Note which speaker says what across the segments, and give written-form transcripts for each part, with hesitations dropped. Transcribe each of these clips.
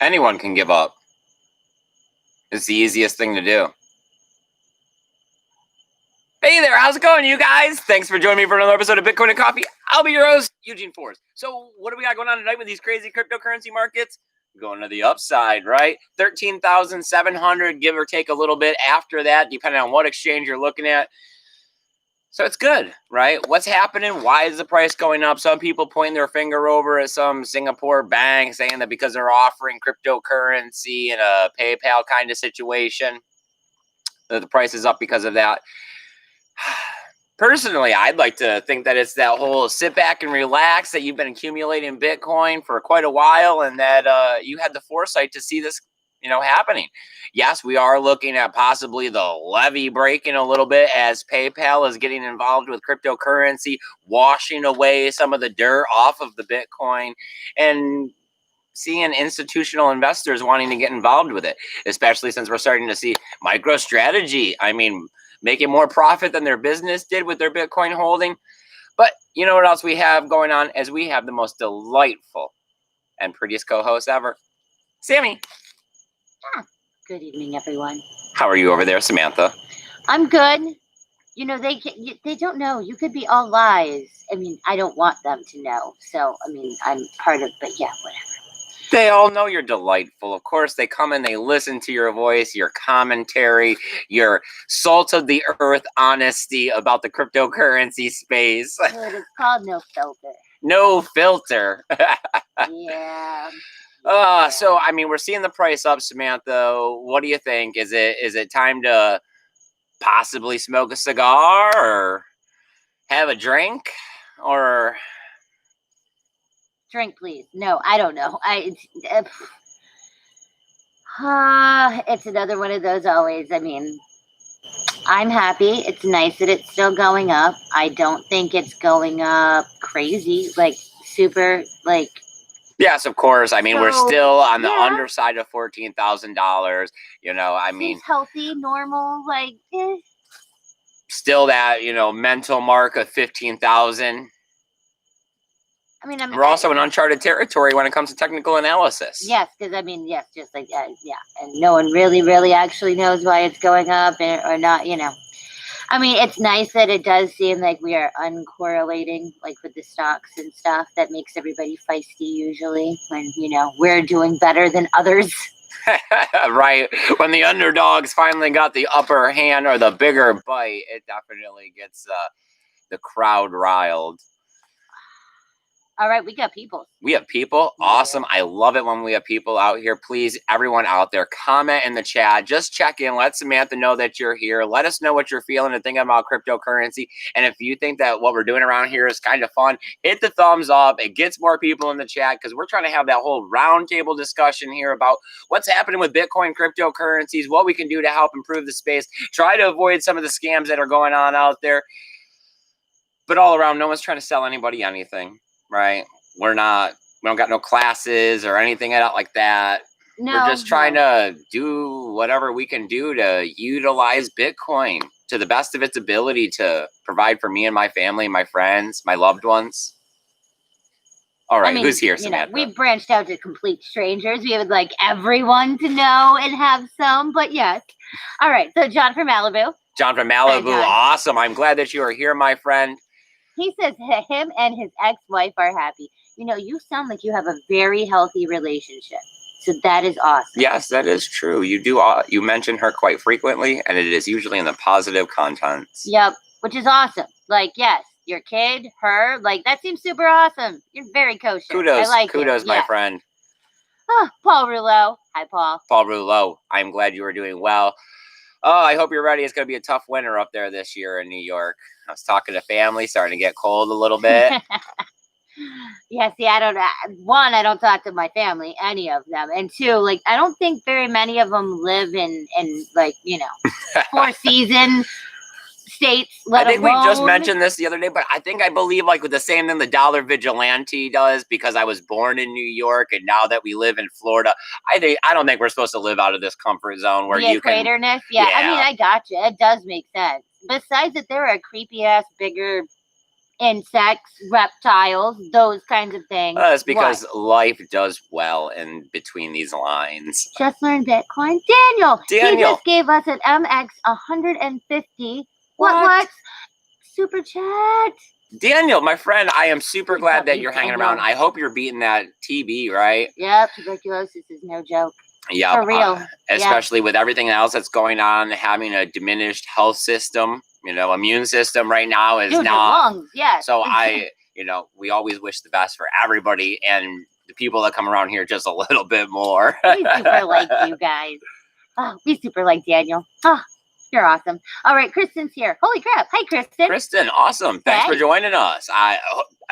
Speaker 1: Anyone can give up. It's the easiest thing to do. Hey there, how's it going, you guys? Thanks for joining me for another episode of Bitcoin and Coffee. I'll be your host, Eugene Forrest. So what do we got going on tonight with these crazy cryptocurrency markets? Going to the upside, right? 13,700, give or take a little bit after that, depending on what exchange you're looking at. So it's good, right? What's happening? Why is the price going up? Some people pointing their finger over at some Singapore bank saying that because they're offering cryptocurrency in a PayPal kind of situation, that the price is up because of that. Personally, I'd like to think that it's that whole sit back and relax, that you've been accumulating Bitcoin for quite a while, and that you had the foresight to see this, happening. Yes, we are looking at possibly the levee breaking a little bit as PayPal is getting involved with cryptocurrency, washing away some of the dirt off of the Bitcoin, and seeing institutional investors wanting to get involved with it, especially since we're starting to see MicroStrategy. Making more profit than their business did with their Bitcoin holding. But you know what else we have going on? As we have the most delightful and prettiest co-host ever, Sammy.
Speaker 2: Good evening, everyone.
Speaker 1: How are you over there, Samantha?
Speaker 2: I'm good. They don't know. You could be all lies. I don't want them to know. So, I'm part of, but yeah, whatever.
Speaker 1: They all know you're delightful. Of course, they come and they listen to your voice, your commentary, your salt of the earth honesty about the cryptocurrency space.
Speaker 2: Good. It's called No Filter.
Speaker 1: No filter.
Speaker 2: Yeah.
Speaker 1: So we're seeing the price up, Samantha. What do you think? Is it time to possibly smoke a cigar or have a drink or?
Speaker 2: Drink, please. No, I don't know. It's another one of those always. I'm happy. It's nice that it's still going up. I don't think it's going up crazy, super.
Speaker 1: Yes, of course. We're still on the underside of $14,000.
Speaker 2: Seems healthy, normal,
Speaker 1: Still that, mental mark of 15,000. We're also in uncharted territory when it comes to technical analysis.
Speaker 2: Yes, because just like that, yeah, and no one really actually knows why it's going up or not. It's nice that it does seem like we are uncorrelating, with the stocks and stuff. That makes everybody feisty usually when we're doing better than others.
Speaker 1: Right. When the underdogs finally got the upper hand or the bigger bite, it definitely gets the crowd riled.
Speaker 2: All right, we got people.
Speaker 1: We have people. Awesome. I love it when we have people out here. Please, everyone out there, comment in the chat. Just check in. Let Samantha know that you're here. Let us know what you're feeling and thinking about cryptocurrency. And if you think that what we're doing around here is kind of fun, hit the thumbs up. It gets more people in the chat because we're trying to have that whole roundtable discussion here about what's happening with Bitcoin, cryptocurrencies, what we can do to help improve the space, try to avoid some of the scams that are going on out there. But all around, no one's trying to sell anybody anything. Right? We don't got no classes or anything like that.
Speaker 2: No,
Speaker 1: we're just trying to do whatever we can do to utilize Bitcoin to the best of its ability to provide for me and my family, my friends, my loved ones. All right, who's here, Samantha?
Speaker 2: We've branched out to complete strangers. We would like everyone to know and have some, but yes. All right, so John from Malibu.
Speaker 1: John from Malibu, awesome. I'm glad that you are here, my friend.
Speaker 2: He says him and his ex-wife are happy. You sound like you have a very healthy relationship. So that is awesome.
Speaker 1: Yes, that is true. You do. You mention her quite frequently, and it is usually in the positive contents.
Speaker 2: Yep, which is awesome. Yes, your kid, her, that seems super awesome. You're very kosher.
Speaker 1: Kudos,
Speaker 2: I like
Speaker 1: kudos, my friend.
Speaker 2: Oh, Paul Rouleau. Hi, Paul.
Speaker 1: Paul Rouleau. I'm glad you are doing well. Oh, I hope you're ready. It's going to be a tough winter up there this year in New York. I was talking to family, starting to get cold a little bit.
Speaker 2: Yeah, see, I don't, one, I don't talk to my family, any of them. And two, I don't think very many of them live in Four Season states,
Speaker 1: I think we just mentioned this the other day, but I believe with the same thing the Dollar Vigilante does, because I was born in New York and now that we live in Florida, I don't think we're supposed to live out of this comfort zone where you can.
Speaker 2: Equatorness? Yeah, I got you. It does make sense. Besides that, there are creepy ass bigger insects, reptiles, those kinds of things.
Speaker 1: That's because
Speaker 2: What?
Speaker 1: life does well in between these lines.
Speaker 2: Just learned Bitcoin. Daniel, he
Speaker 1: Daniel.
Speaker 2: just gave us an MX 150. What? Super chat.
Speaker 1: Daniel, my friend, I am super glad that you're hanging
Speaker 2: Daniel.
Speaker 1: around. I hope you're beating that TB, right?
Speaker 2: Yep, tuberculosis is no joke.
Speaker 1: Yeah,
Speaker 2: For real.
Speaker 1: especially with everything else that's going on, having a diminished health system, immune system right now is
Speaker 2: Dude,
Speaker 1: not.
Speaker 2: lungs, yes.
Speaker 1: So we always wish the best for everybody, and the people that come around here just a little bit more.
Speaker 2: We super like you guys. Oh, we super like Daniel. Oh, you're awesome. All right, Kristen's here. Holy crap. Hi, Kristen.
Speaker 1: Kristen, awesome. Thanks for joining us. I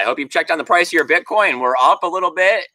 Speaker 1: hope you've checked on the price of your Bitcoin. We're up a little bit.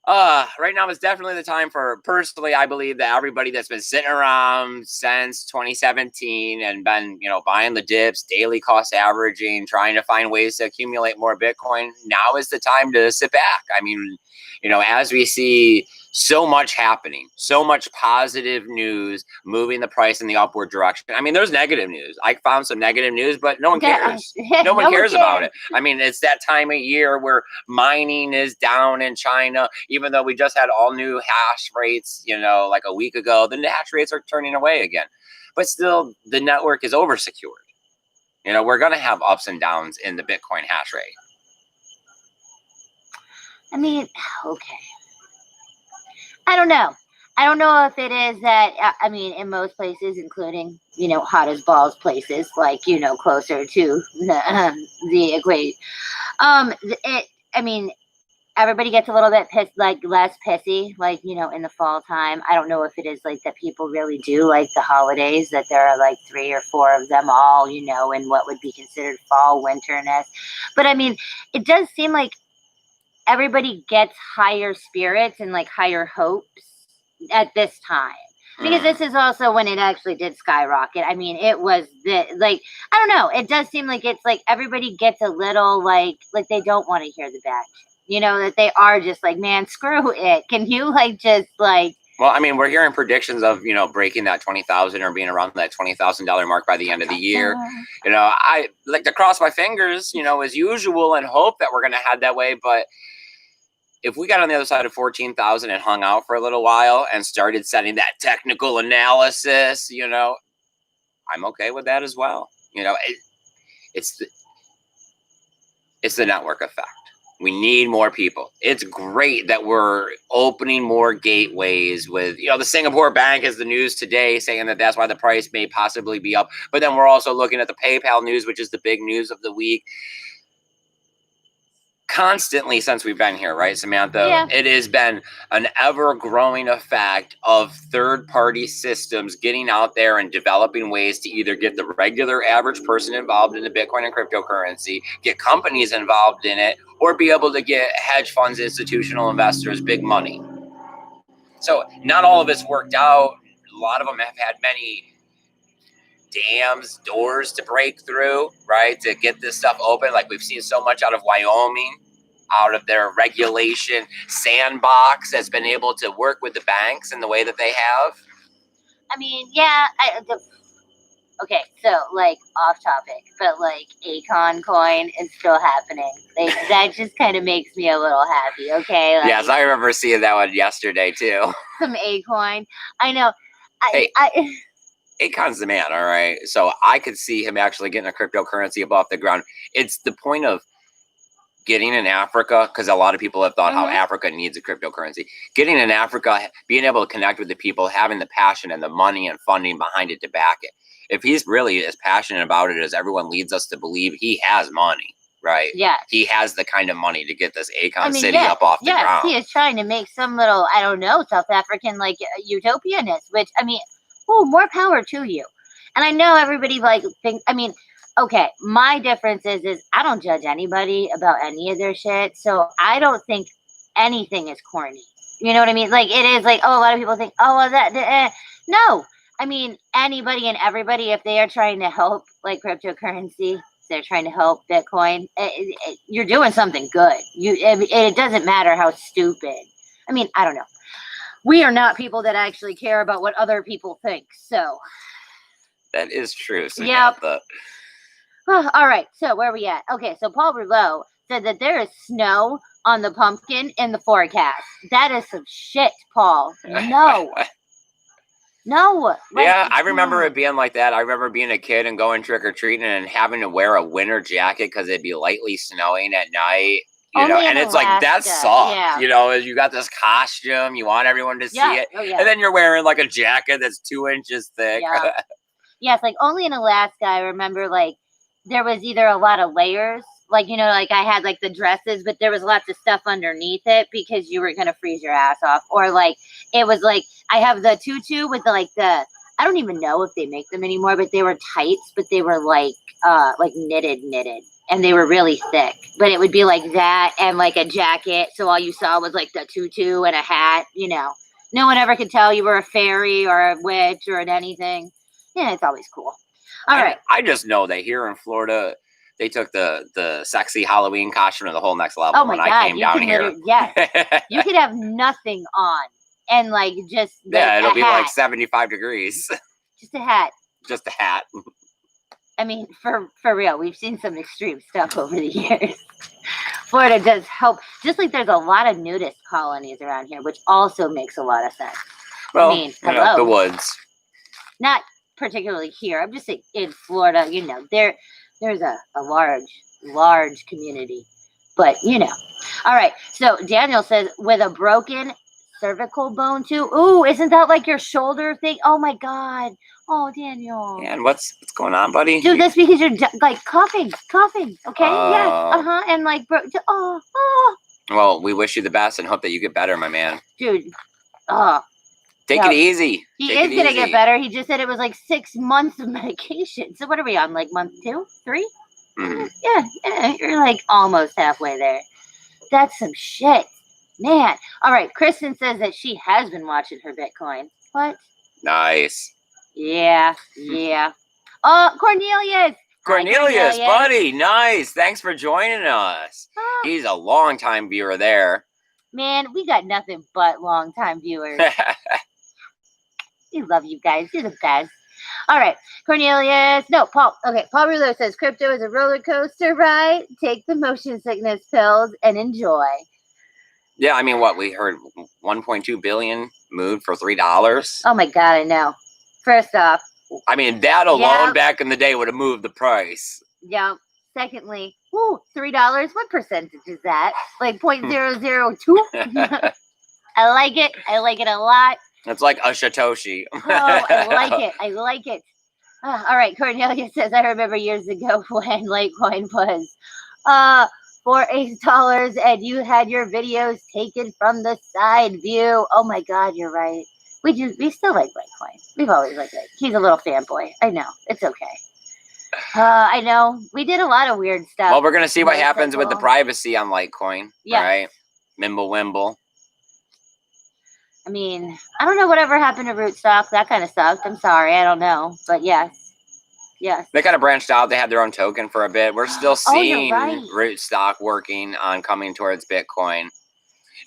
Speaker 1: Right now is definitely the time for, personally, I believe that everybody that's been sitting around since 2017 and been, buying the dips, daily cost averaging, trying to find ways to accumulate more Bitcoin, now is the time to sit back. I mean, as we see so much happening, so much positive news moving the price in the upward direction. I mean, there's negative news. I found some negative news, but no one cares. No one cares about it. I mean, it's that time of year where mining is down in China, even though we just had all new hash rates, like a week ago. The hash rates are turning away again. But still, the network is oversecured. We're going to have ups and downs in the Bitcoin hash rate.
Speaker 2: I mean, okay. I don't know. I don't know if it is that, in most places, including, hot as balls places, like, closer to the equation. Everybody gets a little bit pissed, like less pissy, like, in the fall time. I don't know if it is like that people really do like the holidays, that there are like 3 or 4 of them all, in what would be considered fall winterness. But it does seem like everybody gets higher spirits and like higher hopes at this time, because this is also when it actually did skyrocket. It was I don't know. It does seem like it's like everybody gets a little like they don't want to hear the bad shit. That they are just like, man, screw it. Can you
Speaker 1: Well, we're hearing predictions of, breaking that 20,000 or being around that $20,000 mark by the end of the year. I like to cross my fingers, as usual, and hope that we're going to head that way. But if we got on the other side of 14,000 and hung out for a little while and started setting that technical analysis, I'm okay with that as well. It's the network effect. We need more people. It's great that we're opening more gateways with, the Singapore Bank is the news today saying that that's why the price may possibly be up. But then we're also looking at the PayPal news, which is the big news of the week. Constantly since we've been here, right, Samantha?
Speaker 2: Yeah.
Speaker 1: It has been an ever-growing effect of third-party systems getting out there and developing ways to either get the regular average person involved in the Bitcoin and cryptocurrency, get companies involved in it, or be able to get hedge funds, institutional investors, big money. So not all of it's worked out. A lot of them have had many dams, doors to break through, right, to get this stuff open. Like we've seen so much out of Wyoming, out of their regulation sandbox that's been able to work with the banks in the way that they have.
Speaker 2: Okay, so like off topic, but like Acon coin is still happening. That just kind of makes me a little happy. Okay.
Speaker 1: Yes, I remember seeing that one yesterday too.
Speaker 2: Some Acoin. I know.
Speaker 1: Akon's the man, all right? So I could see him actually getting a cryptocurrency above the ground. It's the point of getting in Africa, because a lot of people have thought how Africa needs a cryptocurrency. Getting in Africa, being able to connect with the people, having the passion and the money and funding behind it to back it. If he's really as passionate about it as everyone leads us to believe, he has money, right?
Speaker 2: Yeah.
Speaker 1: He has the kind of money to get this Akon city up off the ground.
Speaker 2: He is trying to make some little, I don't know, South African like utopianist, which more power to you. And I know everybody thinks, okay, my difference is I don't judge anybody about any of their shit. So I don't think anything is corny. You know what I mean? Like it is like, a lot of people think, no. Anybody and everybody, if they are trying to help like cryptocurrency, they're trying to help Bitcoin, you're doing something good. It doesn't matter how stupid. I don't know. We are not people that actually care about what other people think. So
Speaker 1: that is true, Samantha.
Speaker 2: All right, so where are we at? Okay, so Paul Rouleau said that there is snow on the pumpkin in the forecast. That is some shit, Paul. No. No.
Speaker 1: Yeah, I remember it being like that. I remember being a kid and going trick-or-treating and having to wear a winter jacket because it'd be lightly snowing at night. You know,
Speaker 2: Only in
Speaker 1: and it's like, that
Speaker 2: Alaska,
Speaker 1: sucks.
Speaker 2: yeah.
Speaker 1: You know, you got this costume, you want everyone to see it.
Speaker 2: Oh, yeah.
Speaker 1: And then you're wearing like a jacket that's 2 inches thick.
Speaker 2: Yeah. Yes, like only in Alaska, I remember like there was either a lot of layers, like, you know, like I had like the dresses, but there was lots of stuff underneath it because you were going to freeze your ass off. Or like, it was like, I have the tutu with the, I don't even know if they make them anymore, but they were tights, but they were like knitted. And they were really thick, but it would be like that and like a jacket. So all you saw was like the tutu and a hat, you know. No one ever could tell you were a fairy or a witch or anything. Yeah, it's always cool. All right.
Speaker 1: I just know that here in Florida, they took the sexy Halloween costume to the whole next level.
Speaker 2: Oh my God,
Speaker 1: I came down here.
Speaker 2: Yes. You could have nothing on and like just
Speaker 1: yeah, it'll be
Speaker 2: hat.
Speaker 1: like 75 degrees.
Speaker 2: Just a hat.
Speaker 1: Just a hat.
Speaker 2: I mean, for real, we've seen some extreme stuff over the years. Florida does help. Just like there's a lot of nudist colonies around here, which also makes a lot of sense.
Speaker 1: Well,
Speaker 2: I mean,
Speaker 1: you know, the woods.
Speaker 2: Not particularly here. I'm just saying in Florida, you know, there's a large community. But, you know. All right. So Daniel says, with a broken cervical bone too. Ooh, isn't that like your shoulder thing? Oh my God. Oh, Daniel.
Speaker 1: Yeah, and what's going on, buddy?
Speaker 2: Dude, that's because you're like coughing. Okay. Yes. And like, oh.
Speaker 1: Well, we wish you the best and hope that you get better, my man.
Speaker 2: Dude.
Speaker 1: Take it easy.
Speaker 2: He is going to get better. He just said it was like 6 months of medication. So what are we on? Like month 2, 3?
Speaker 1: Mm-hmm.
Speaker 2: Yeah. You're like almost halfway there. That's some shit. Man. All right. Kristen says that she has been watching her Bitcoin. What?
Speaker 1: Nice.
Speaker 2: Yeah. Oh, Cornelius.
Speaker 1: Cornelius, buddy. Nice. Thanks for joining us. He's a longtime viewer there.
Speaker 2: Man, we got nothing but long-time viewers. We love you guys. You're the best. All right. Cornelius. No, Paul. Okay. Paul Rouleau says crypto is a roller coaster ride. Take the motion sickness pills and enjoy.
Speaker 1: Yeah, I mean, what we heard 1.2 billion moved for $3.
Speaker 2: Oh my God, I know. First off,
Speaker 1: I mean, that alone back in the day would have moved the price.
Speaker 2: Yeah. Secondly, $3. What percentage is that? Like 0.002? I like it. I like it a lot.
Speaker 1: It's like a Satoshi.
Speaker 2: Oh, I like it. All right. Cornelia says, I remember years ago when Litecoin was for $8 and you had your videos taken from the side view. Oh my God, you're right. We still like Litecoin. We've always liked it. He's a little fanboy. I know. It's okay. I know. We did a lot of weird stuff.
Speaker 1: Well, we're going to see what happens with the privacy on Litecoin.
Speaker 2: Yeah.
Speaker 1: Right? Mimble.
Speaker 2: I mean, I don't know whatever happened to Rootstock. That kind of sucked. I'm sorry. I don't know. But yes.
Speaker 1: They kind of branched out. They had their own token for a bit. We're still seeing
Speaker 2: right.
Speaker 1: Rootstock working on coming towards Bitcoin.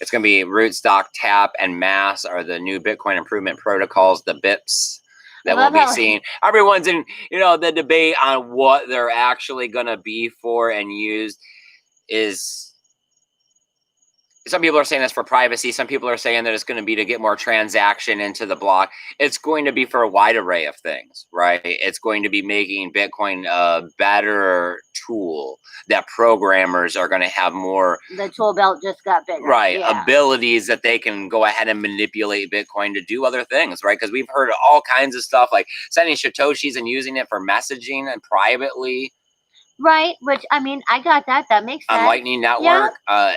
Speaker 1: It's going to be Rootstock, Tap, and Mass are the new Bitcoin improvement protocols, the BIPs that we'll be seeing. Everyone's in, the debate on what they're actually going to be for and used is... Some people are saying that's for privacy. Some people are saying that it's going to be to get more transaction into the block. It's going to be for a wide array of things, right? It's going to be making Bitcoin a better tool that programmers are going to have more.
Speaker 2: The tool belt just got bigger.
Speaker 1: Right. Yeah. Abilities that they can go ahead and manipulate Bitcoin to do other things, right? Because we've heard all kinds of stuff like sending Satoshis and using it for messaging and privately.
Speaker 2: Right. Which, I mean, I got that. That makes sense.
Speaker 1: On Lightning Network. Yeah.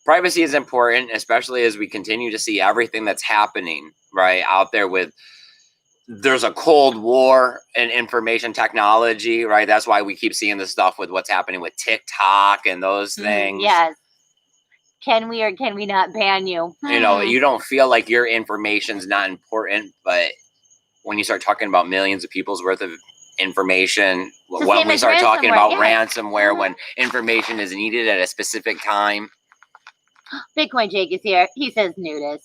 Speaker 1: Privacy is important, especially as we continue to see everything that's happening right out there there's a Cold War in information technology, right? That's why we keep seeing the stuff with what's happening with TikTok and those things.
Speaker 2: Yes. Can we or can we not ban you?
Speaker 1: You don't feel like your information's not important, but when you start talking about millions of people's worth of information, when we start talking about ransomware, when information is needed at a specific time.
Speaker 2: Bitcoin Jake is here. He says nudist.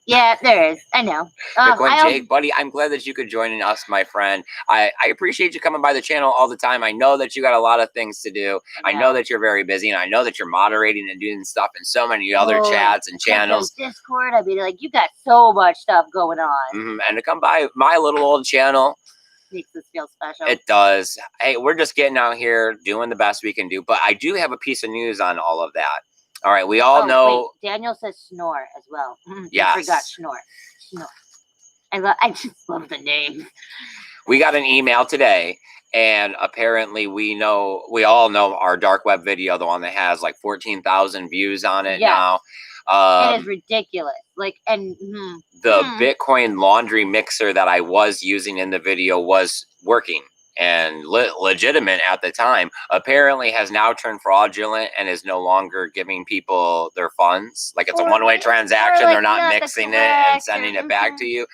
Speaker 2: Yeah, there is. I know.
Speaker 1: Bitcoin Jake, buddy, I'm glad that you could join us, my friend. I appreciate you coming by the channel all the time. I know that you got a lot of things to do. I know that you're very busy, and I know that you're moderating and doing stuff in so many other chats and channels.
Speaker 2: Discord, I mean, like, you got so much stuff going on.
Speaker 1: And to come by my little old channel
Speaker 2: makes us feel special.
Speaker 1: It does. Hey, we're just getting out here doing the best we can do. But I do have a piece of news on all of that. All right, we all know.
Speaker 2: Wait, Daniel says snore as well.
Speaker 1: Yes.
Speaker 2: I forgot snore. I just love the name.
Speaker 1: We got an email today, and apparently we all know our dark web video, the one that has like 14,000 views on it now.
Speaker 2: It is ridiculous. Like, and
Speaker 1: the Bitcoin laundry mixer that I was using in the video was working and legitimate at the time, apparently has now turned fraudulent and is no longer giving people their funds. Like, it's a one-way transaction. They're not mixing it and sending it back to you.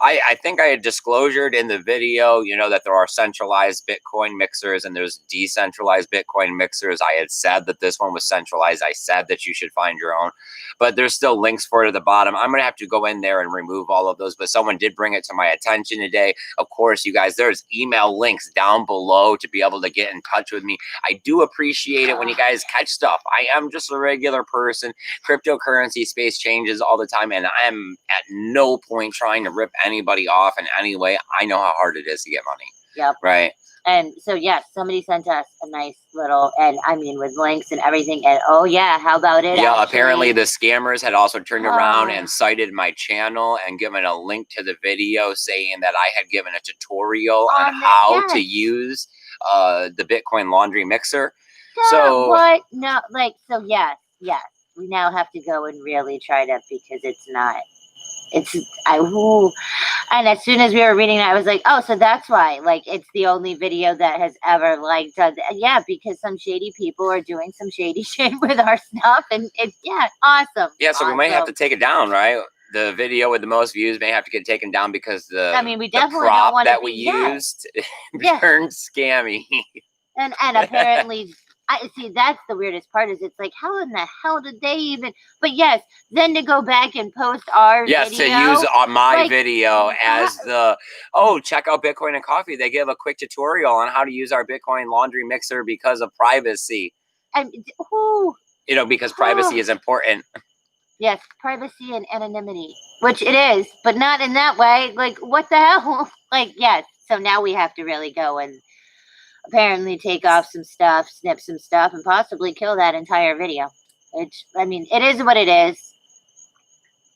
Speaker 1: I think I had disclosured in the video, that there are centralized Bitcoin mixers and there's decentralized Bitcoin mixers. I had said that this one was centralized. I said that you should find your own, but there's still links for it at the bottom. I'm going to have to go in there and remove all of those, but someone did bring it to my attention today. Of course, you guys, there's email links down below to be able to get in touch with me. I do appreciate it when you guys catch stuff. I am just a regular person. Cryptocurrency space changes all the time, and I am at no point trying to rip anybody off in any way. I know how hard it is to get money.
Speaker 2: Yep.
Speaker 1: Right.
Speaker 2: And so, yes, somebody sent us a nice little, and I mean, with links and everything. And oh, yeah, how about it?
Speaker 1: Yeah, apparently the scammers had also turned around and cited my channel and given a link to the video saying that I had given a tutorial on how to use the Bitcoin laundry mixer. So
Speaker 2: what? No, like, so yes, we now have to go and really try to, because it's not. And as soon as we were reading it, I was like, oh, so that's why, like, it's the only video that has ever, like, done that. Yeah, because some shady people are doing some shady shit with our stuff, and it's, awesome.
Speaker 1: Yeah, so we might have to take it down, right? The video with the most views may have to get taken down because we definitely prop that we used turned scammy.
Speaker 2: And apparently... I see, that's the weirdest part, is it's like, how in the hell did they even, but yes, then to go back and post our video.
Speaker 1: To use my video as check out Bitcoin and Coffee. They give a quick tutorial on how to use our Bitcoin laundry mixer because of privacy.
Speaker 2: And
Speaker 1: because privacy is important.
Speaker 2: Yes, privacy and anonymity, which it is, but not in that way. Like, what the hell? Like, yes, so now we have to really go and apparently take off some stuff, snip some stuff, and possibly kill that entire video. I mean, it is what it is.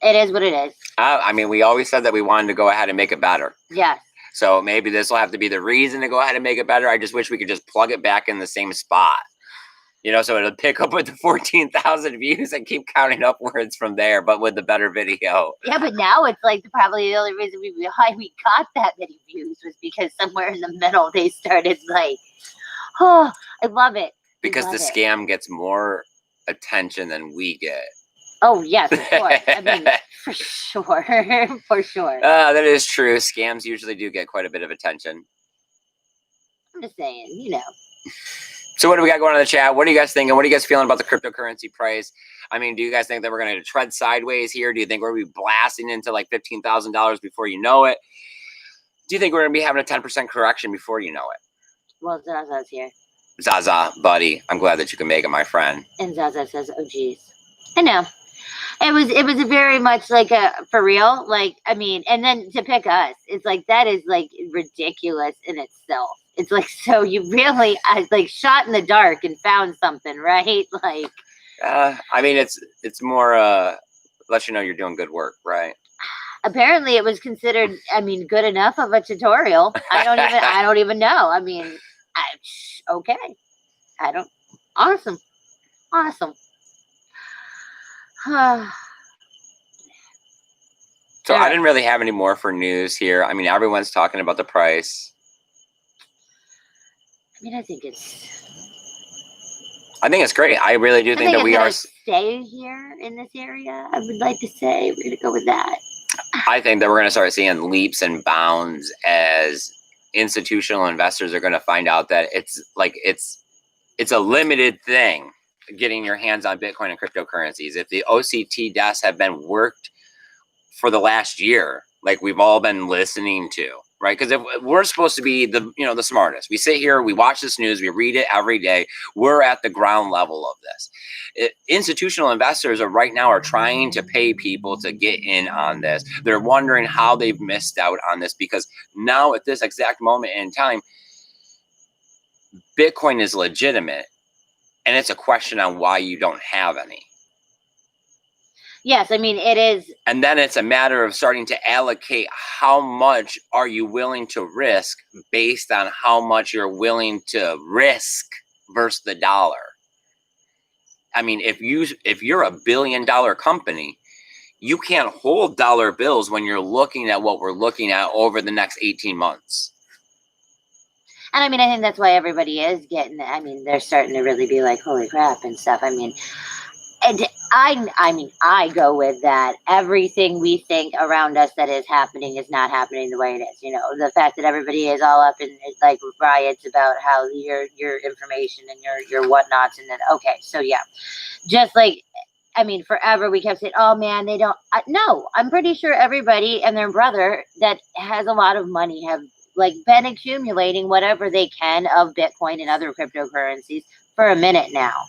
Speaker 2: It is what it is.
Speaker 1: I mean, we always said that we wanted to go ahead and make it better.
Speaker 2: Yes.
Speaker 1: So maybe this will have to be the reason to go ahead and make it better. I just wish we could just plug it back in the same spot. So it'll pick up with the 14,000 views and keep counting upwards from there, but with the better video.
Speaker 2: Yeah, but now it's like probably the only reason why we got that many views was because somewhere in the middle they started like, oh, I love it.
Speaker 1: Because the scam gets more attention than we get.
Speaker 2: Oh, yes, of course. I mean, for sure. For sure.
Speaker 1: That is true. Scams usually do get quite a bit of attention.
Speaker 2: I'm just saying,
Speaker 1: So what do we got going on in the chat? What are you guys thinking? What are you guys feeling about the cryptocurrency price? I mean, do you guys think that we're going to tread sideways here? Do you think we're going to be blasting into like $15,000 before you know it? Do you think we're going to be having a 10% correction before you know it?
Speaker 2: Well, Zaza's here.
Speaker 1: Zaza, buddy, I'm glad that you can make it, my friend.
Speaker 2: And Zaza says, oh, geez. I know. It was very much like for real. Like, I mean, and then to pick us, it's like, that is like ridiculous in itself. It's like, so you really like shot in the dark and found something, right? Like,
Speaker 1: I mean, it's more let you know you're doing good work, right?
Speaker 2: Apparently, it was considered, I mean, good enough of a tutorial. I don't even know. I mean, okay, awesome.
Speaker 1: So I didn't really have any more for news here. I mean, everyone's talking about the price.
Speaker 2: I mean, I think
Speaker 1: it's great. I really do think that we are
Speaker 2: stay here in this area. I would like to say we're gonna go with that.
Speaker 1: I think that we're gonna start seeing leaps and bounds as institutional investors are gonna find out that it's a limited thing getting your hands on Bitcoin and cryptocurrencies. If the OCT desks have been worked for the last year, like we've all been listening to, right? Because if we're supposed to be the smartest, we sit here, we watch this news, we read it every day. We're at the ground level of this. Institutional investors are trying to pay people to get in on this. They're wondering how they've missed out on this, because now at this exact moment in time, Bitcoin is legitimate, and it's a question on why you don't have any.
Speaker 2: Yes, I mean, it is.
Speaker 1: And then it's a matter of starting to allocate how much are you willing to risk based on how much you're willing to risk versus the dollar. I mean, if you're a $1 billion company, you can't hold dollar bills when you're looking at what we're looking at over the next 18 months.
Speaker 2: And I mean, I think that's why everybody is getting, I mean, they're starting to really be like, holy crap and stuff. I mean, and I go with that. Everything we think around us that is happening is not happening the way it is. You know, the fact that everybody is all up in like riots about how your information and your whatnots, and then okay, so yeah, just like, I mean, forever we kept saying, oh man, they don't. No, I'm pretty sure everybody and their brother that has a lot of money have like been accumulating whatever they can of Bitcoin and other cryptocurrencies for a minute now.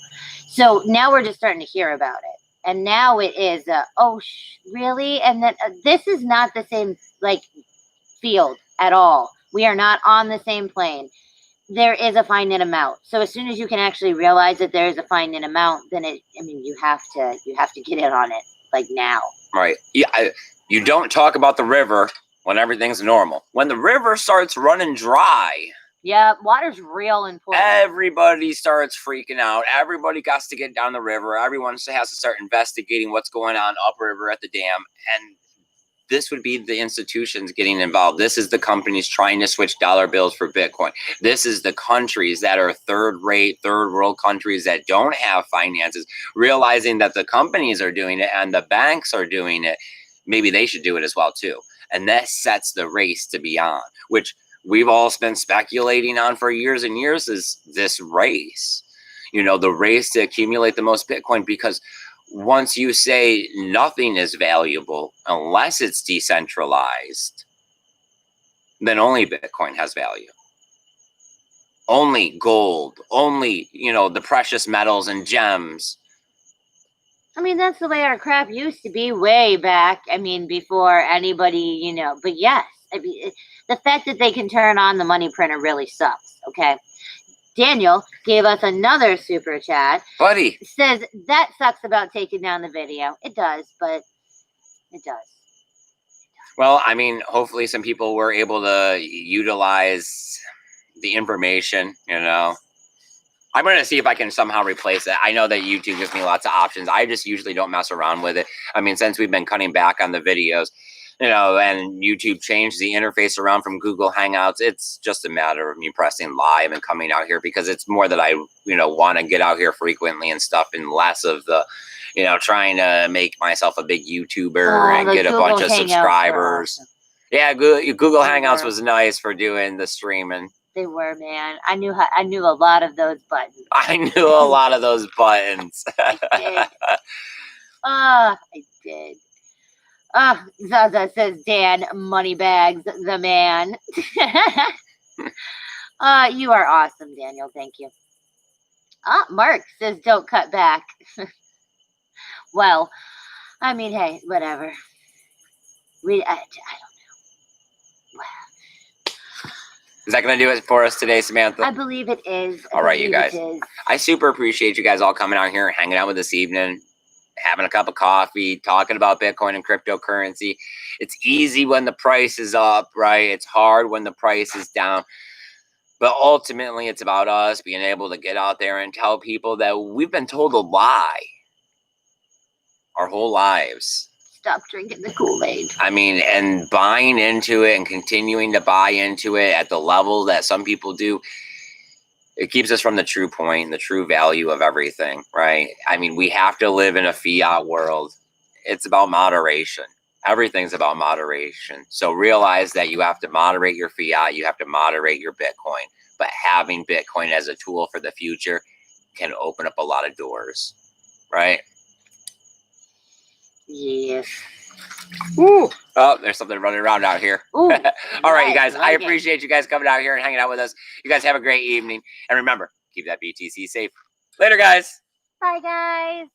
Speaker 2: So now we're just starting to hear about it. And now it is, really? And then this is not the same like field at all. We are not on the same plane. There is a finite amount. So as soon as you can actually realize that there is a finite amount, then you have to get in on it like now.
Speaker 1: Right. Yeah. You don't talk about the river when everything's normal. When the river starts running dry,
Speaker 2: yeah, water's real important.
Speaker 1: Everybody starts freaking out. Everybody got to get down the river. Everyone has to start investigating what's going on upriver at the dam. And this would be the institutions getting involved. This is the companies trying to switch dollar bills for Bitcoin. This is the countries that are third-rate, third-world countries that don't have finances, realizing that the companies are doing it and the banks are doing it. Maybe they should do it as well, too. And that sets the race to be on, which we've all been speculating on for years and years, is this race. You know, the race to accumulate the most Bitcoin, because once you say nothing is valuable unless it's decentralized, then only Bitcoin has value. Only gold, only, the precious metals and gems.
Speaker 2: I mean, that's the way our crap used to be way back. I mean, before anybody, but yes, I mean, the fact that they can turn on the money printer really sucks. Okay. Daniel gave us another super chat.
Speaker 1: Buddy
Speaker 2: says that sucks about taking down the video. It does, but it does.
Speaker 1: Well, I mean, hopefully some people were able to utilize the information, I'm going to see if I can somehow replace it. I know that YouTube gives me lots of options. I just usually don't mess around with it. I mean, since we've been cutting back on the videos, and YouTube changed the interface around from Google Hangouts, it's just a matter of me pressing live and coming out here, because it's more that I, want to get out here frequently and stuff, and less of the, trying to make myself a big YouTuber and get a bunch of subscribers. Awesome. Yeah, Google Hangouts was nice for doing the streaming.
Speaker 2: They were, man. I knew a lot of those buttons.
Speaker 1: I knew a lot of those buttons.
Speaker 2: I did. Zaza says, Dan Moneybags, the man. You are awesome, Daniel. Thank you. Mark says, don't cut back. Well, I mean, hey, whatever. I don't know.
Speaker 1: Is that going to do it for us today, Samantha?
Speaker 2: I believe it is.
Speaker 1: All right, you guys. I super appreciate you guys all coming out here and hanging out with us this evening, having a cup of coffee, talking about Bitcoin and cryptocurrency. It's easy when the price is up, right? It's hard when the price is down. But ultimately, it's about us being able to get out there and tell people that we've been told a lie our whole lives.
Speaker 2: Stop drinking the Kool-Aid.
Speaker 1: I mean, and buying into it and continuing to buy into it at the level that some people do, it keeps us from the true point, the true value of everything, right? I mean, we have to live in a fiat world. It's about moderation. Everything's about moderation. So realize that you have to moderate your fiat. You have to moderate your Bitcoin. But having Bitcoin as a tool for the future can open up a lot of doors, right?
Speaker 2: Yes.
Speaker 1: Woo. Oh, there's something running around out here.
Speaker 2: Ooh,
Speaker 1: All right, you
Speaker 2: yes,
Speaker 1: guys. I
Speaker 2: like it.
Speaker 1: appreciate you guys coming out here and hanging out with us. You guys have a great evening. And remember, keep that BTC safe. Later, guys.
Speaker 2: Bye, guys.